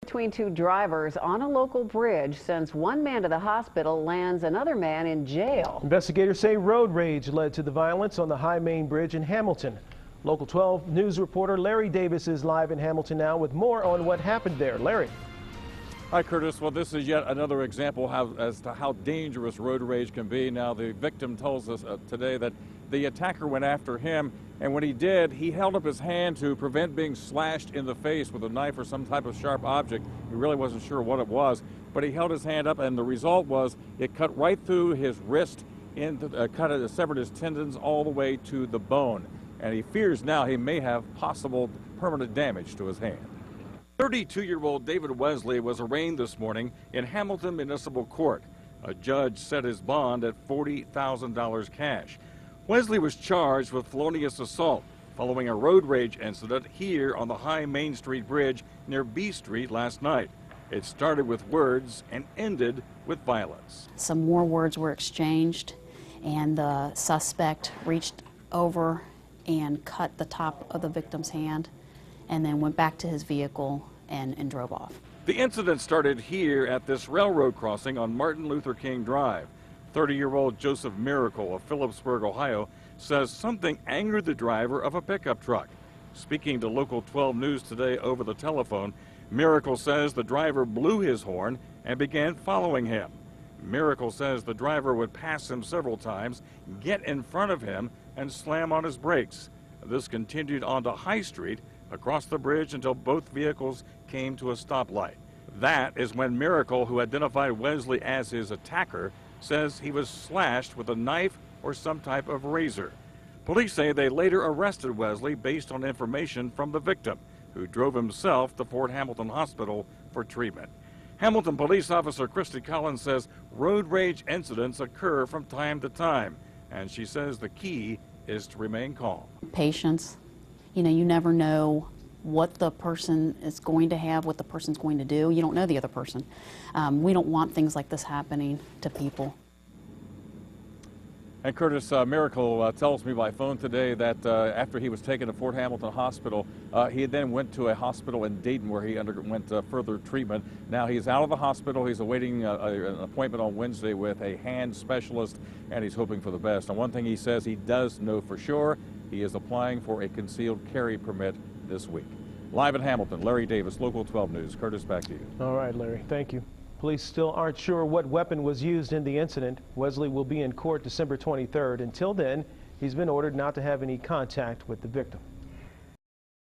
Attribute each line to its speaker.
Speaker 1: Between two drivers on a local bridge sends one man to the hospital, lands another man in jail.
Speaker 2: Investigators say road rage led to the violence on the High Main Bridge in Hamilton. Local 12 news reporter Larry Davis is live in Hamilton now with more on what happened there. Larry.
Speaker 3: Hi, Curtis. Well, this is yet another example as to how dangerous road rage can be. Now, the victim tells us today that the attacker went after him, and when he did, he held up his hand to prevent being slashed in the face with a knife or some type of sharp object. He really wasn't sure what it was, but he held his hand up, and the result was it cut right through his wrist, severed his tendons all the way to the bone. And he fears now he may have possible permanent damage to his hand. 32-year-old David Wesley was arraigned this morning in Hamilton Municipal Court. A judge set his bond at $40,000 cash. Wesley was charged with felonious assault following a road rage incident here on the High Main Street Bridge near B Street last night. It started with words and ended with violence.
Speaker 4: Some more words were exchanged, and the suspect reached over and cut the top of the victim's hand and then went back to his vehicle and drove off.
Speaker 3: The incident started here at this railroad crossing on Martin Luther King Drive. 30-year-old Joseph Miracle of Phillipsburg, Ohio, says something angered the driver of a pickup truck. Speaking to Local 12 News today over the telephone, Miracle says the driver blew his horn and began following him. Miracle says the driver would pass him several times, get in front of him, and slam on his brakes. This continued onto High Street, across the bridge until both vehicles came to a stoplight. That is when Miracle, who identified Wesley as his attacker, says he was slashed with a knife or some type of razor. Police say they later arrested Wesley based on information from the victim, who drove himself to Fort Hamilton Hospital for treatment. Hamilton Police Officer Kristy Collins says road rage incidents occur from time to time, and she says the key is to remain calm.
Speaker 4: Patience. You know, you never know what the person is going to have, what the person's going to do. You don't know the other person. We don't want things like this happening to people.
Speaker 3: And Curtis, Miracle tells me by phone today that after he was taken to Fort Hamilton Hospital, he then went to a hospital in Dayton where he underwent further treatment. Now he's out of the hospital. He's awaiting an appointment on Wednesday with a hand specialist, and he's hoping for the best. And one thing he says he does know for sure, he is applying for a concealed carry permit this week. Live in Hamilton, Larry Davis, Local 12 News. Curtis, back to you.
Speaker 2: All right, Larry, thank you. Police still aren't sure what weapon was used in the incident. Wesley will be in court December 23rd. Until then, he's been ordered not to have any contact with the victim.